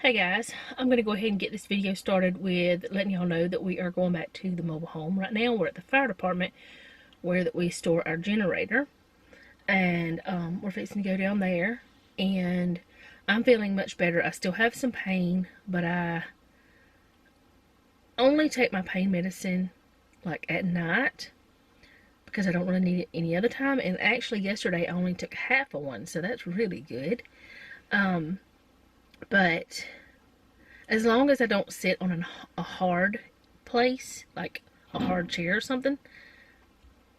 Hey guys, I'm going to go ahead and get this video started with letting y'all know that we are going back to the mobile home. Right now we're at the fire department where that we store our generator, and we're fixing to go down there, and I'm feeling much better. I still have some pain, but I only take my pain medicine like at night because I don't really need it any other time, and actually yesterday I only took half of one, so that's really good. But as long as I don't sit on a hard place, like a hard chair or something,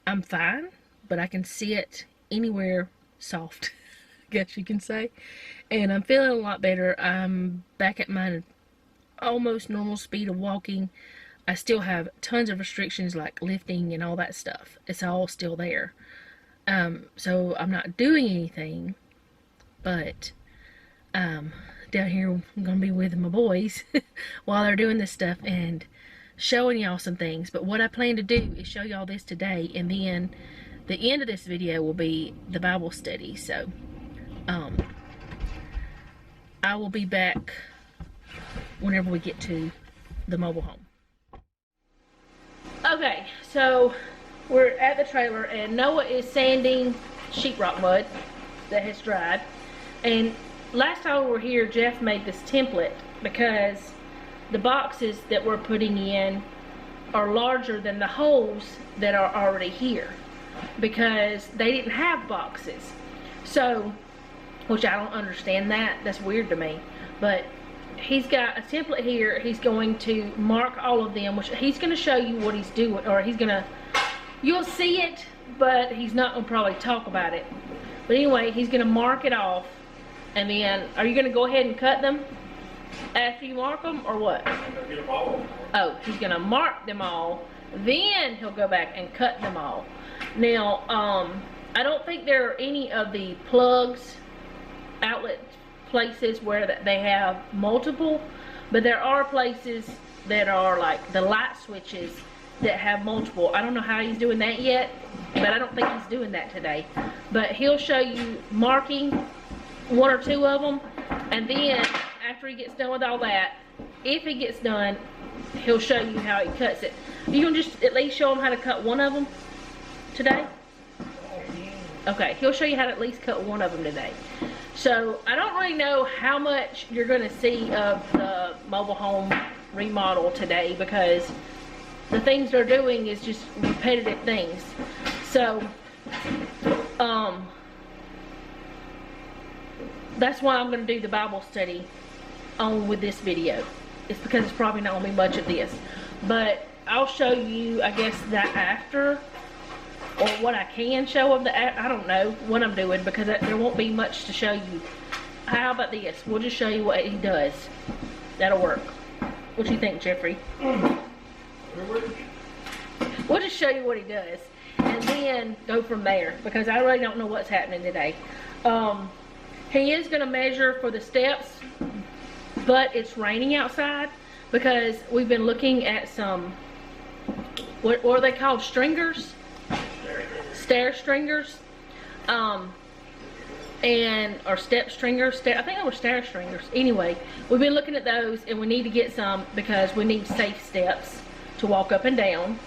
I'm fine. But I can sit anywhere soft, I guess you can say. And I'm feeling a lot better. I'm back at my almost normal speed of walking. I still have tons of restrictions like lifting and all that stuff. It's all still there. So I'm not doing anything, but down here I'm gonna be with my boys while they're doing this stuff and showing y'all some things. But what I plan to do is show y'all this today, and then the end of this video will be the Bible study. So I will be back whenever we get to the mobile home. Okay, so we're at the trailer and Noah is sanding sheetrock mud that has dried. And last time we were here, Jeff made this template because the boxes that we're putting in are larger than the holes that are already here because they didn't have boxes. So, which I don't understand that. That's weird to me. But he's got a template here. He's going to mark all of them, which he's going to show you what he's doing, or he's going to, you'll see it, but he's not going to probably talk about it. But anyway, he's going to mark it off. And then, are you going to go ahead and cut them after you mark them, or what? Oh, he's going to mark them all, then he'll go back and cut them all. Now, I don't think there are any of the plugs, outlet places where they have multiple, but there are places that are like the light switches that have multiple. I don't know how he's doing that yet, but I don't think he's doing that today. But he'll show you marking one or two of them, and then after he gets done with all that, if he gets done, he'll show you how he cuts it. You can just at least show him how to cut one of them today? Okay, he'll show you how to at least cut one of them today. So I don't really know how much you're going to see of the mobile home remodel today because the things they're doing is just repetitive things. So that's why I'm going to do the Bible study on with this video. It's because it's probably not going to be much of this. But I'll show you, I guess, that after, or what I can show of the, I don't know what I'm doing because there won't be much to show you. How about this? We'll just show you what he does. That'll work. What do you think, Jeffrey? We'll just show you what he does and then go from there because I really don't know what's happening today. He is going to measure for the steps, but it's raining outside because we've been looking at some, what are they called, stringers? Stair stringers. Or step stringers. I think they were stair stringers. Anyway, we've been looking at those and we need to get some because we need safe steps to walk up and down.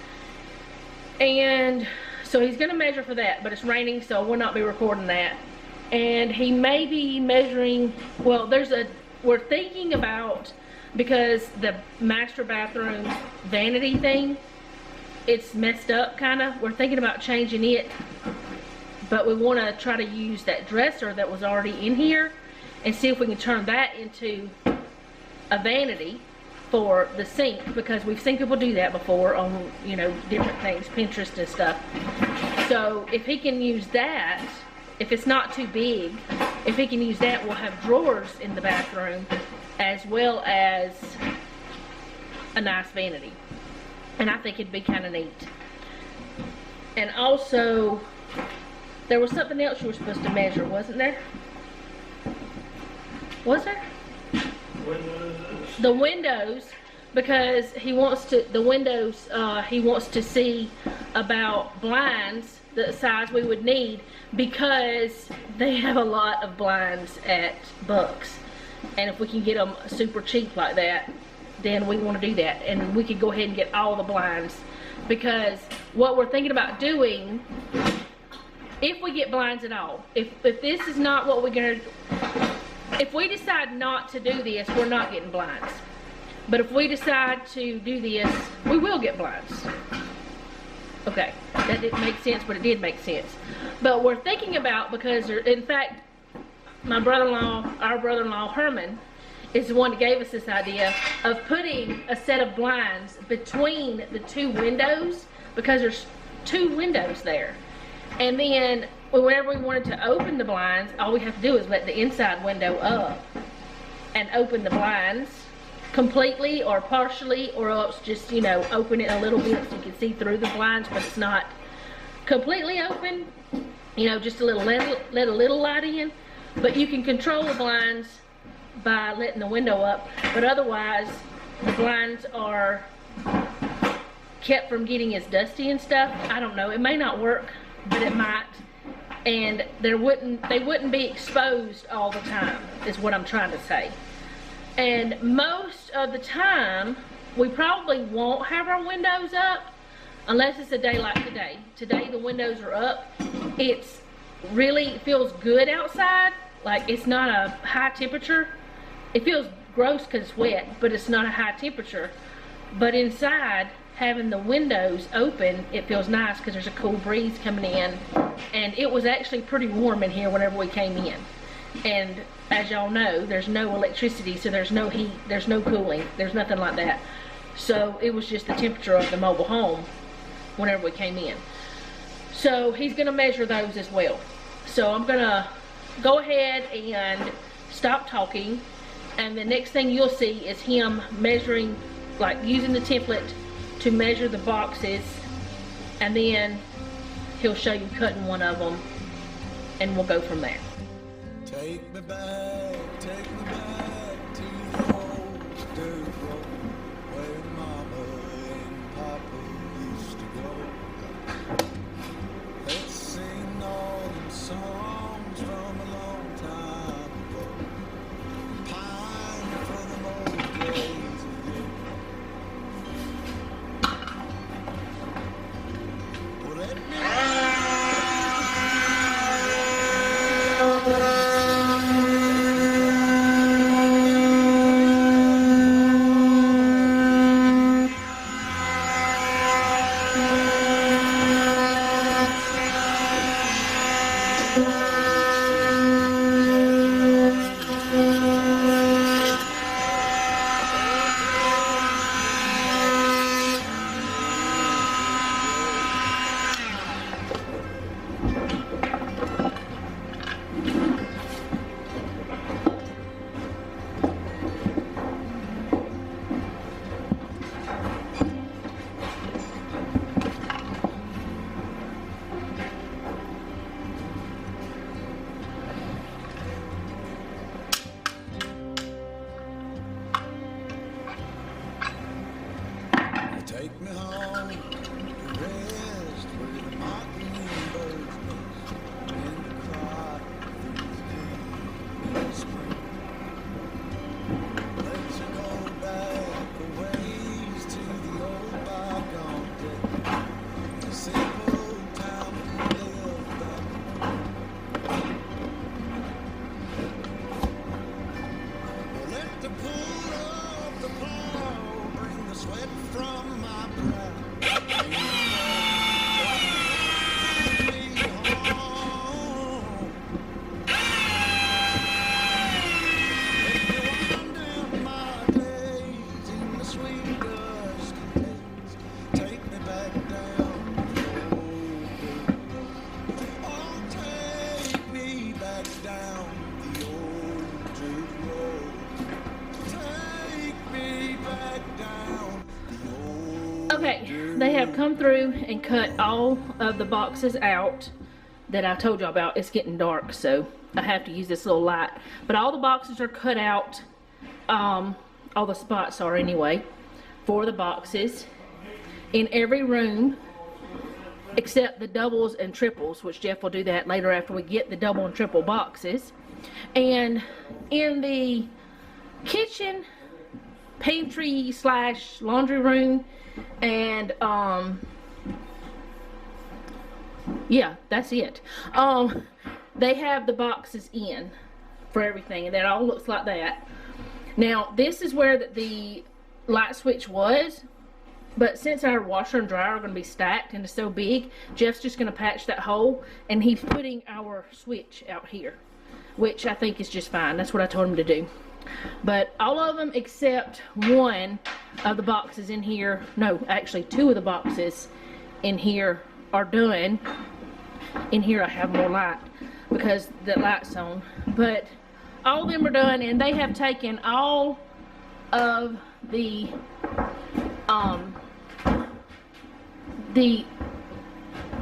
And so he's going to measure for that, but it's raining, so we'll not be recording that. And he may be measuring, well, we're thinking about, because the master bathroom vanity thing, it's messed up kind of. We're thinking about changing it, but we want to try to use that dresser that was already in here and see if we can turn that into a vanity for the sink, because we've seen people do that before on, you know, different things, Pinterest and stuff. So if he can use that, if it's not too big, if he can use that, we'll have drawers in the bathroom as well as a nice vanity. And I think it'd be kind of neat. And also, there was something else you were supposed to measure, wasn't there? Was there? The windows, because he wants to, he wants to see about blinds, the size we would need, because they have a lot of blinds at Bucks. And if we can get them super cheap like that, then we want to do that. And we could go ahead and get all the blinds, because what we're thinking about doing, if we get blinds at all, if this is not what we're gonna, if we decide not to do this, we're not getting blinds. But if we decide to do this, we will get blinds. Okay, that didn't make sense, but it did make sense. But we're thinking about, because in fact, my brother-in-law, our brother-in-law Herman, is the one that gave us this idea of putting a set of blinds between the two windows, because there's two windows there. And then whenever we wanted to open the blinds, all we have to do is let the inside window up and open the blinds completely or partially, or else just, you know, open it a little bit so you can see through the blinds, but it's not completely open, you know, just a little, let a little light in. But you can control the blinds by letting the window up, but otherwise the blinds are kept from getting as dusty and stuff. I don't know, it may not work, but it might. And they wouldn't be exposed all the time, is what I'm trying to say. And most of the time, we probably won't have our windows up unless it's a day like today. Today the windows are up. It's really feels good outside. Like, it's not a high temperature. It feels gross because it's wet, but it's not a high temperature. But inside, having the windows open, it feels nice because there's a cool breeze coming in. And it was actually pretty warm in here whenever we came in. And as y'all know, there's no electricity, so there's no heat, there's no cooling, there's nothing like that. So it was just the temperature of the mobile home whenever we came in. So he's gonna measure those as well. So I'm gonna go ahead and stop talking, and the next thing you'll see is him measuring, like using the template to measure the boxes, and then he'll show you cutting one of them, and we'll go from there. Take me back to the old dirt road where Mama and Papa used to go. Let's sing all them songs from a long time ago. Pine for them old days of yore. Well, let me take me home to rest where the mockingbirds nest and the clock things deep in the spring. Let's go back a ways to the old bygone day, the simple time we lived back. Well, let the pull of the plow bring the sweat from my brow. Take me home. Let me wind down my days in the sweet dusty haze. Take me back down the old dirt road. Oh, take me back down the old dirt road. Take me back down the old. Okay, they have come through and cut all of the boxes out that I told you about. It's getting dark, so I have to use this little light. But all the boxes are cut out. All the spots are anyway, for the boxes in every room except the doubles and triples, which Jeff will do that later after we get the double and triple boxes. And in the kitchen, pantry slash laundry room, and yeah, that's it. They have the boxes in for everything, and that all looks like that. Now this is where the light switch was, but since our washer and dryer are going to be stacked and it's so big, Jeff's just going to patch that hole, and he's putting our switch out here, which I think is just fine. That's what I told him to do. But all of them except one of the boxes in here, no, actually 2 of the boxes in here are done. In here I have more light because the light's on, but all of them are done, and they have taken all of the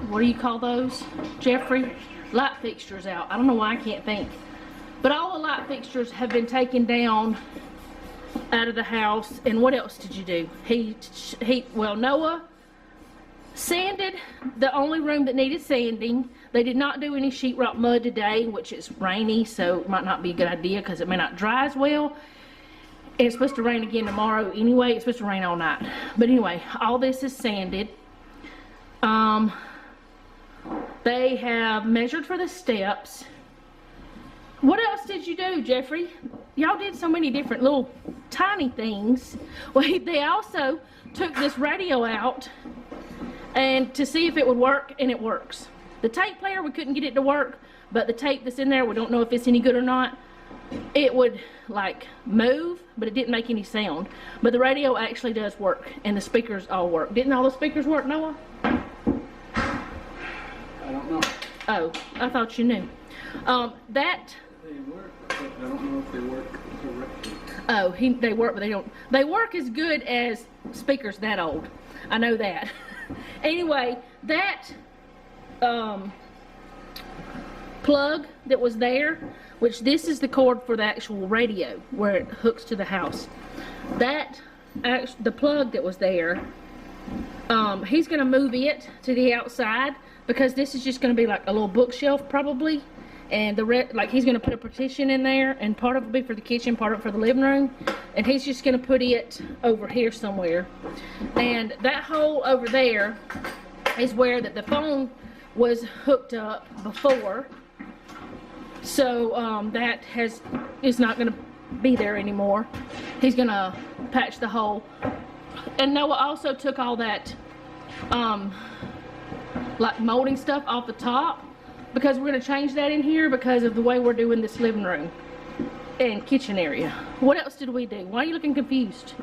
what do you call those, Jeffrey? Light fixtures out. I don't know why I can't think. But all the light fixtures have been taken down out of the house. And what else did you do? Well, Noah sanded the only room that needed sanding. They did not do any sheetrock mud today, which is rainy, so it might not be a good idea because it may not dry as well. And it's supposed to rain again tomorrow anyway. It's supposed to rain all night. But anyway, all this is sanded. They have measured for the steps. What else did you do, Jeffrey? Y'all did so many different little tiny things. Well, they also took this radio out and to see if it would work, and it works. The tape player, we couldn't get it to work, but the tape that's in there, we don't know if it's any good or not. It would like move, but it didn't make any sound. But the radio actually does work, and the speakers all work. Didn't all the speakers work, Noah? I don't know. Oh, I thought you knew. That They work, but I don't know if they work correctly. Oh, they work, but they don't. They work as good as speakers that old. I know that. Anyway, that plug that was there, which this is the cord for the actual radio where it hooks to the house. The plug that was there, he's gonna move it to the outside because this is just gonna be like a little bookshelf probably. And like he's gonna put a partition in there, and part of it will be for the kitchen, part of it for the living room, and he's just gonna put it over here somewhere. And that hole over there is where the phone was hooked up before, so that is not gonna be there anymore. He's gonna patch the hole. And Noah also took all that like molding stuff off the top, because we're going to change that in here because of the way we're doing this living room and kitchen area. What else did we do? Why are you looking confused?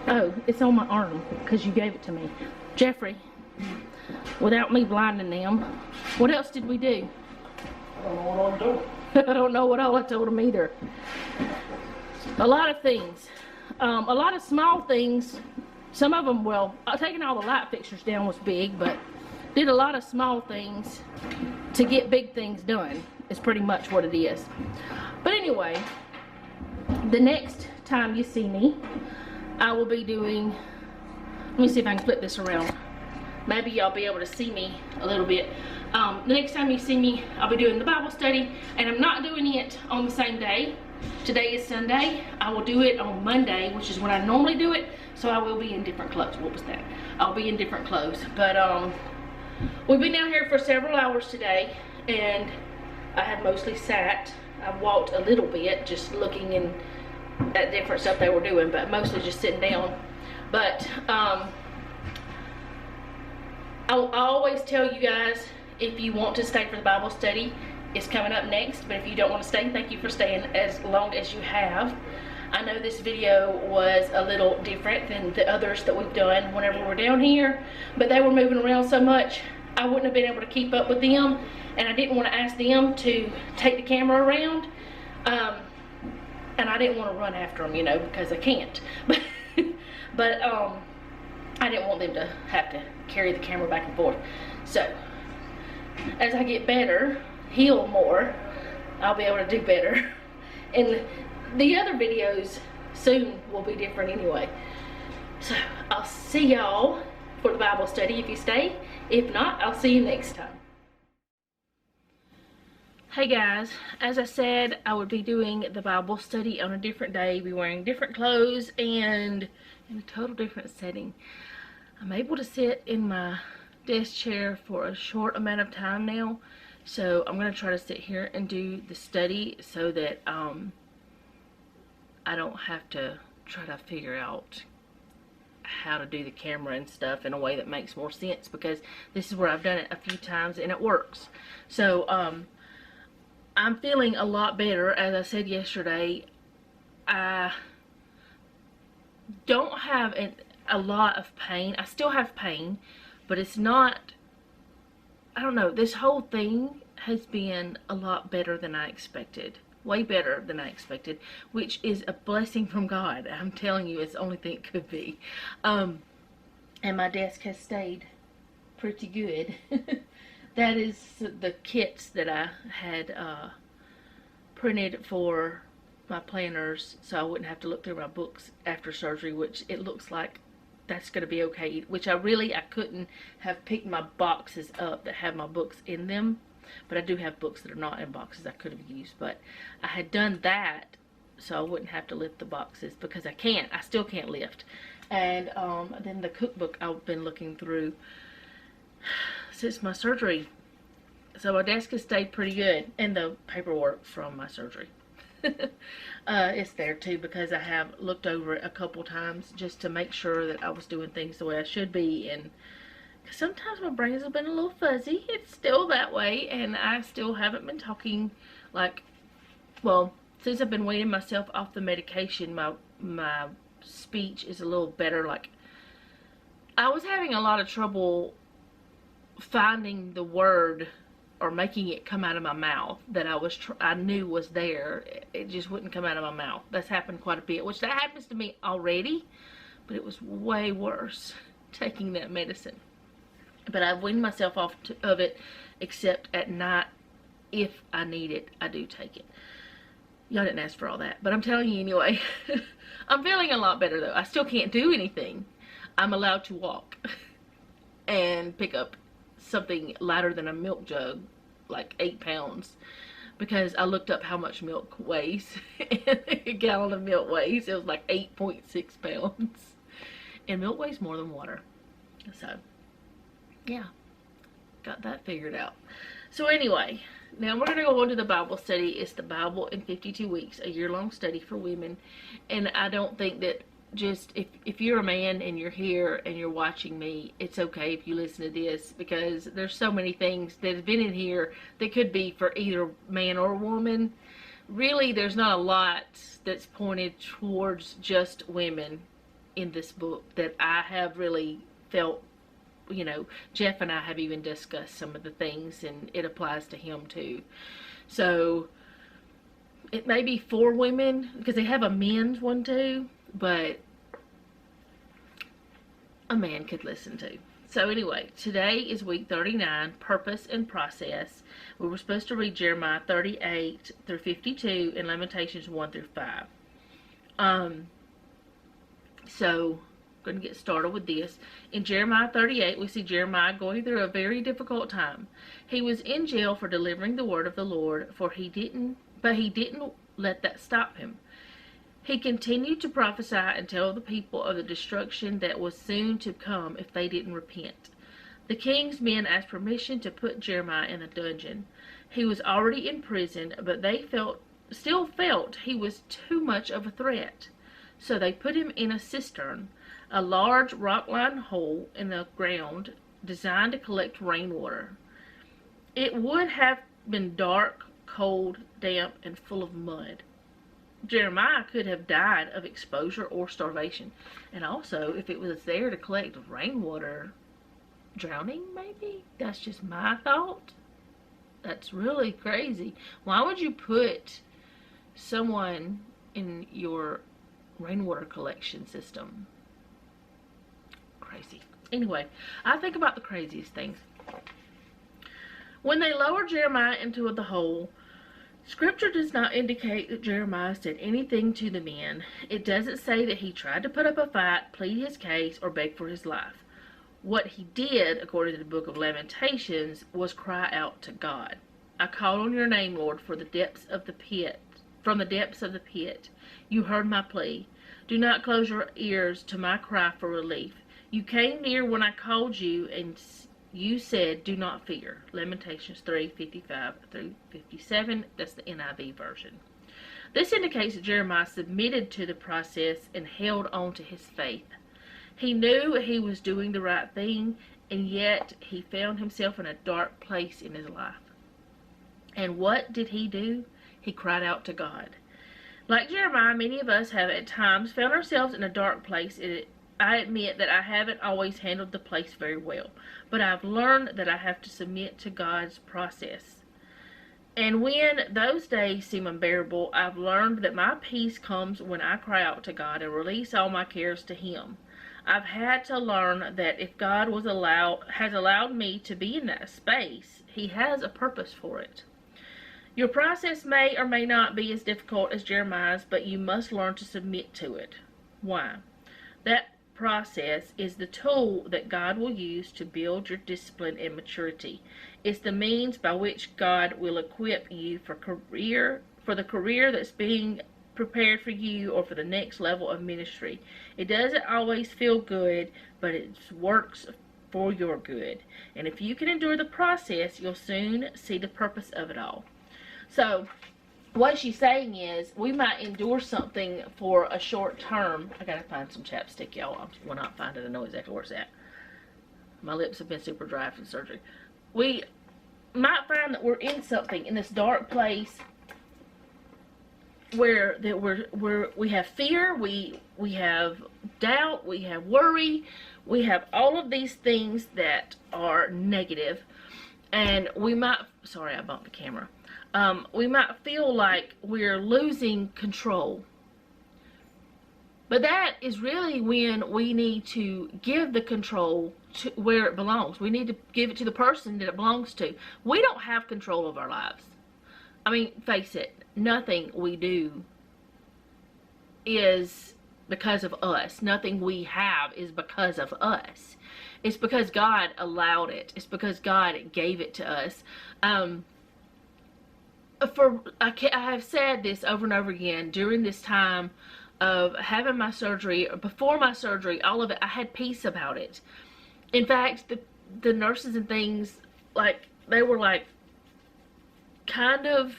Oh, it's on my arm because you gave it to me. Jeffrey, without me blinding them, what else did we do? I don't know what I'm doing. I don't know what all I told them either. A lot of things. A lot of small things. Some of them, well, taking all the light fixtures down was big, but did a lot of small things to get big things done is pretty much what it is. But anyway, the next time you see me, I will be doing, let me see if I can flip this around. Maybe y'all be able to see me a little bit. The next time you see me, I'll be doing the Bible study, and I'm not doing it on the same day. Today is Sunday. I will do it on Monday, which is when I normally do it, so I will be in different clothes. What was that? I'll be in different clothes. But we've been down here for several hours today, and I have mostly sat. I've walked a little bit, just looking at different stuff they were doing, but mostly just sitting down. But I always tell you guys, if you want to stay for the Bible study, it's coming up next. But if you don't want to stay, thank you for staying as long as you have. I know this video was a little different than the others that we've done whenever we're down here, but they were moving around so much, I wouldn't have been able to keep up with them, and I didn't want to ask them to take the camera around, and I didn't want to run after them, you know, because I can't. But I didn't want them to have to carry the camera back and forth. So as I get better, heal more, I'll be able to do better. And the other videos soon will be different anyway. So I'll see y'all for the Bible study if you stay. If not, I'll see you next time. Hey guys, as I said, I would be doing the Bible study on a different day, be wearing different clothes, and in a total different setting. I'm able to sit in my desk chair for a short amount of time now, so I'm going to try to sit here and do the study so that I don't have to try to figure out how to do the camera and stuff in a way that makes more sense, because this is where I've done it a few times and it works. So I'm feeling a lot better. As I said yesterday, I don't have a lot of pain. I still have pain, but it's not, I don't know, this whole thing has been a lot better than I expected. Way better than I expected, which is a blessing from God. I'm telling you, it's the only thing it could be. And my desk has stayed pretty good. That is the kits that I had printed for my planners, so I wouldn't have to look through my books after surgery, which it looks like that's going to be okay. Which I couldn't have picked my boxes up that have my books in them, but I do have books that are not in boxes I could have used. But I had done that so I wouldn't have to lift the boxes, because I still can't lift. And then the cookbook I've been looking through since my surgery. So my desk has stayed pretty good, and the paperwork from my surgery. It's there too, because I have looked over it a couple times just to make sure that I was doing things the way I should be. And cause sometimes my brains have been a little fuzzy. It's still that way, and I still haven't been talking since I've been weaning myself off the medication, my speech is a little better. Like, I was having a lot of trouble finding the word or making it come out of my mouth that I knew was there. It just wouldn't come out of my mouth. That's happened quite a bit, which that happens to me already, but it was way worse taking that medicine. But I've weaned myself off of it, except at night. If I need it, I do take it. Y'all didn't ask for all that, but I'm telling you anyway. I'm feeling a lot better though. I still can't do anything. I'm allowed to walk and pick up something lighter than a milk jug, like 8 pounds, because I looked up how much milk weighs. A gallon of milk weighs, it was like 8.6 pounds, and milk weighs more than water. So yeah, got that figured out. So anyway, now we're going to go on to the Bible study. It's the Bible in 52 weeks, a year-long study for women. And I don't think that just, if you're a man and you're here and you're watching me, it's okay if you listen to this, because there's so many things that have been in here that could be for either man or woman. Really, there's not a lot that's pointed towards just women in this book that I have really felt. You know, Jeff and I have even discussed some of the things, and it applies to him too. So it may be for women, because they have a men's one too, but a man could listen to. So anyway, today is week 39, Purpose and Process. We were supposed to read Jeremiah 38 through 52 and Lamentations 1 through 5. So going to get started with this. In Jeremiah 38, we see Jeremiah going through a very difficult time. He was in jail for delivering the word of the Lord, but he didn't let that stop him. He continued to prophesy and tell the people of the destruction that was soon to come if they didn't repent. The king's men asked permission to put Jeremiah in a dungeon. He was already in prison, but they still felt he was too much of a threat. So they put him in a cistern, a large rock-lined hole in the ground designed to collect rainwater. It would have been dark, cold, damp, and full of mud. Jeremiah could have died of exposure or starvation. And also, if it was there to collect rainwater, drowning maybe? That's just my thought. That's really crazy. Why would you put someone in your rainwater collection system? Crazy. Anyway, I think about the craziest things. When they lowered Jeremiah into the hole, Scripture does not indicate that Jeremiah said anything to the men. It doesn't say that he tried to put up a fight, plead his case, or beg for his life. What he did, according to the book of Lamentations, was cry out to God. I called on your name, Lord, for the depths of the pit. From the depths of the pit, you heard my plea. Do not close your ears to my cry for relief. You came near when I called you, and you said, do not fear. Lamentations 3:55 through 57. That's the NIV version. This indicates that Jeremiah submitted to the process and held on to his faith. He knew he was doing the right thing, and yet he found himself in a dark place in his life. And what did he do? He cried out to God. Like Jeremiah, many of us have at times found ourselves in a dark place. I admit that I haven't always handled the place very well, but I've learned that I have to submit to God's process. And when those days seem unbearable, I've learned that my peace comes when I cry out to God and release all my cares to Him. I've had to learn that if God has allowed me to be in that space, He has a purpose for it. Your process may or may not be as difficult as Jeremiah's, but you must learn to submit to it. Why? That process is the tool that God will use to build your discipline and maturity. It's the means by which God will equip you for the career that's being prepared for you, or for the next level of ministry. It doesn't always feel good, but it works for your good. And if you can endure the process, you'll soon see the purpose of it all. So what she's saying is, we might endure something for a short term. I gotta find some chapstick, y'all. I will not find it. I know exactly where it's at. My lips have been super dry from surgery. We might find that we're in something, in this dark place, where we have fear, we have doubt, we have worry, we have all of these things that are negative, and we might, sorry, I bumped the camera. We might feel like we're losing control. But that is really when we need to give the control to where it belongs. We need to give it to the person that it belongs to. We don't have control of our lives. I mean, face it, nothing we do is because of us. Nothing we have is because of us. It's because God allowed it. It's because God gave it to us. I have said this over and over again during this time of having my surgery, before my surgery, all of it, I had peace about it. In fact, the nurses and things, like, they were like, kind of,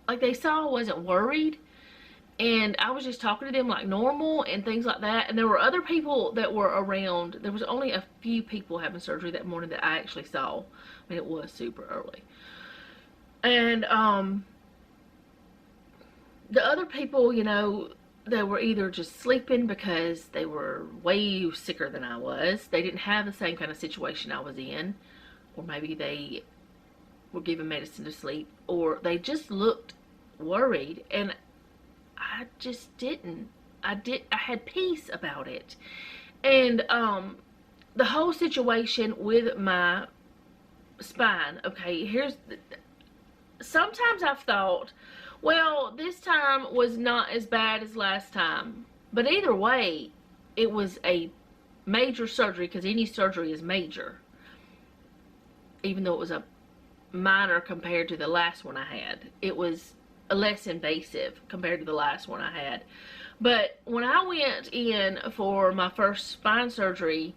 like, they saw I wasn't worried, and I was just talking to them like normal and things like that. And there were other people that were around. There was only a few people having surgery that morning that I actually saw. I mean, it was super early. And the other people, you know, they were either just sleeping because they were way sicker than I was. They didn't have the same kind of situation I was in. Or maybe they were given medicine to sleep. Or they just looked worried. And I just didn't. I had peace about it. And the whole situation with my spine. Okay, sometimes I've thought, well, this time was not as bad as last time. But either way, it was a major surgery, because any surgery is major. Even though it was a minor compared to the last one I had. It was less invasive compared to the last one I had. But when I went in for my first spine surgery,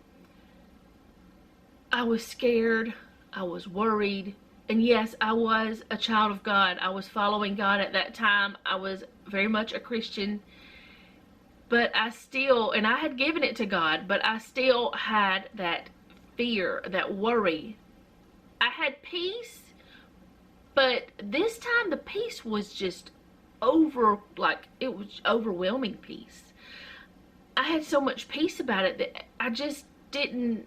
I was scared. I was worried. And yes, I was a child of God. I was following God at that time. I was very much a Christian. But I still, and I had given it to God, but I still had that fear, that worry. I had peace, but this time the peace was just it was overwhelming peace. I had so much peace about it that I just didn't,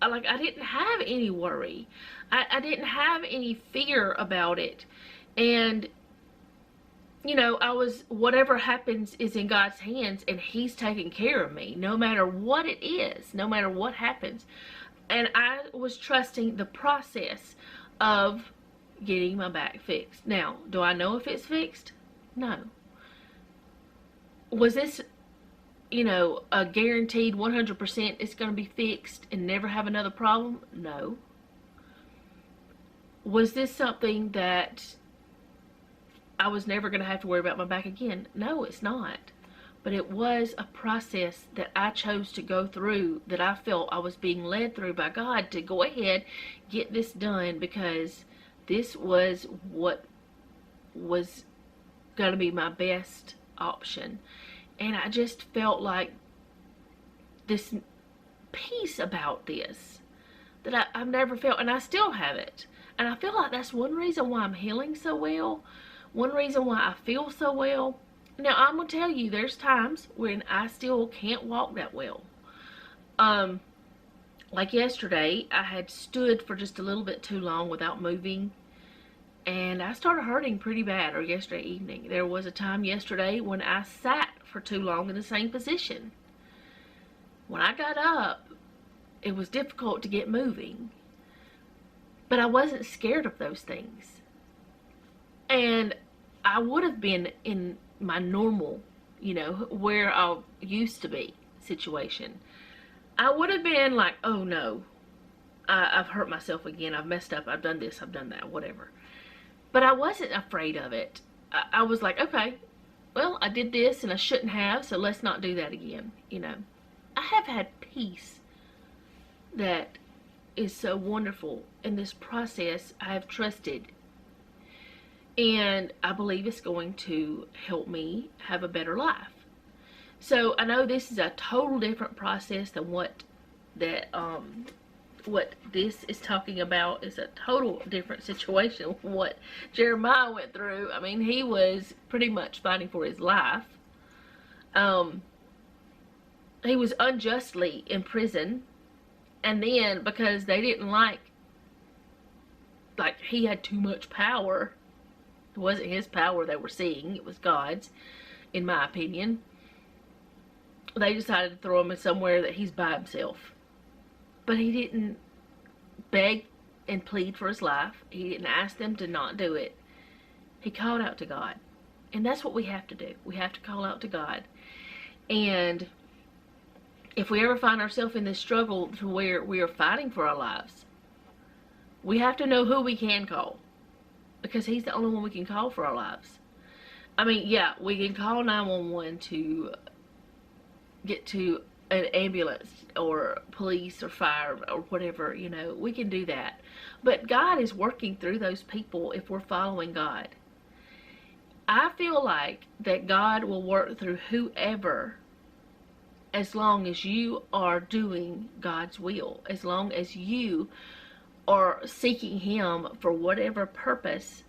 I didn't have any worry. I didn't have any fear about it. And, you know, whatever happens is in God's hands, and He's taking care of me, no matter what it is, no matter what happens. And I was trusting the process of getting my back fixed. Now, do I know if it's fixed? No. Was this, you know, a guaranteed 100% it's going to be fixed and never have another problem? No. Was this something that I was never going to have to worry about my back again? No, it's not. But it was a process that I chose to go through, that I felt I was being led through by God to go ahead, get this done, because this was what was going to be my best option. And I just felt like this peace about this that I've never felt, and I still have it. And I feel like that's one reason why I'm healing so well, one reason why I feel so well. Now, I'm going to tell you, there's times when I still can't walk that well. Like yesterday, I had stood for just a little bit too long without moving, and I started hurting pretty bad, or yesterday evening. There was a time yesterday when I sat for too long in the same position. When I got up, it was difficult to get moving, but I wasn't scared of those things. And I would have been in my normal, you know, where I used to be situation. I would have been like, oh no, I've hurt myself again. I've messed up. I've done this. I've done that. Whatever. But I wasn't afraid of it. I was like, okay, well, I did this and I shouldn't have, so let's not do that again, you know. I have had peace that is so wonderful in this process. I have trusted, and I believe it's going to help me have a better life. So I know this is a total different process than what this is talking about. Is a total different situation from what Jeremiah went through. I mean, he was pretty much fighting for his life. He was unjustly in prison, and then because they didn't like he had too much power. It wasn't his power they were seeing, it was God's, in my opinion. They decided to throw him in somewhere that he's by himself. But he didn't beg and plead for his life. He didn't ask them to not do it. He called out to God. And that's what we have to do. We have to call out to God. And if we ever find ourselves in this struggle to where we are fighting for our lives, we have to know who we can call. Because he's the only one we can call for our lives. I mean, yeah, we can call 911 to get to an ambulance or police or fire or whatever, you know. We can do that. But God is working through those people if we're following God. I feel like that God will work through whoever, as long as you are doing God's will. As long as you are seeking Him for whatever purpose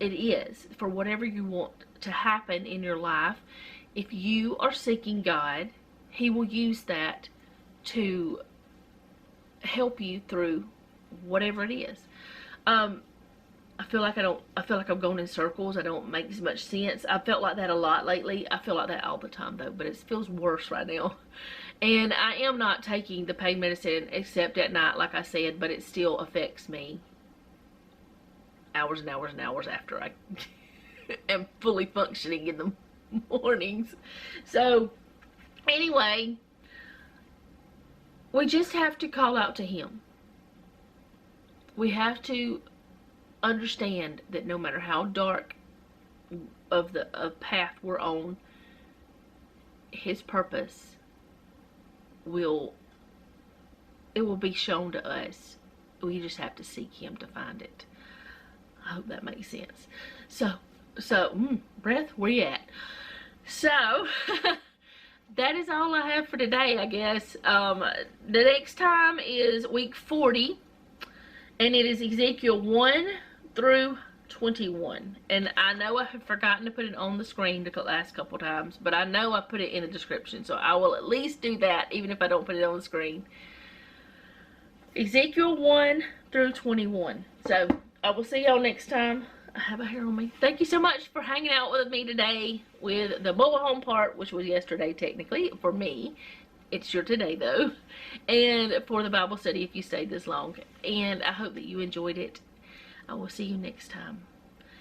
it is, for whatever you want to happen in your life. If you are seeking God, He will use that to help you through whatever it is. I feel like I'm going in circles. I don't make as much sense. I felt like that a lot lately. I feel like that all the time though, but it feels worse right now. And I am not taking the pain medicine except at night, like I said, but it still affects me hours and hours and hours after I am fully functioning in the mornings. So anyway, we just have to call out to Him. We have to understand that no matter how dark of the path we're on, His purpose will be shown to us. We just have to seek Him to find it. I hope that makes sense. So breath, where you at? So that is all I have for today, I guess. The next time is week 40, and it is Ezekiel 1 through 21. And I know I have forgotten to put it on the screen the last couple times, but I know I put it in the description, so I will at least do that even if I don't put it on the screen. Ezekiel 1 through 21. So I will see y'all next time. I have a hair on me. Thank you so much for hanging out with me today with the mobile home part, which was yesterday technically for me. It's your today though. And for the Bible study if you stayed this long. And I hope that you enjoyed it. I will see you next time.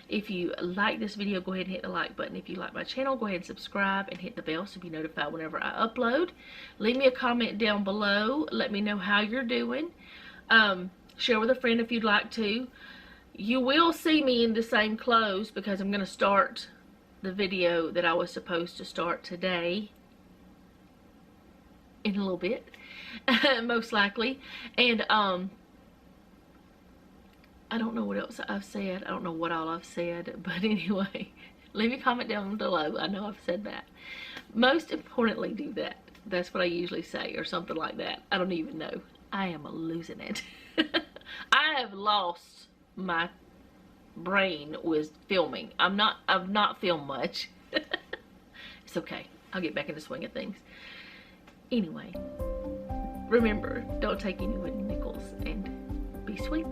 If you like this video, go ahead and hit the like button. If you like my channel, go ahead and subscribe and hit the bell so be notified whenever I upload. Leave me a comment down below. Let me know how you're doing. Share with a friend if you'd like to. you will see me in the same clothes because I'm going to start the video that I was supposed to start today in a little bit, most likely. And I don't know what else I've said. I don't know what all I've said, but anyway, leave a comment down below. I know I've said that. Most importantly, do that. That's what I usually say, or something like that. I don't even know. I am losing it. I have lost my brain with filming. I've not filmed much. It's okay. I'll get back in the swing of things. Anyway, remember, don't take any wooden nickels, and be sweet.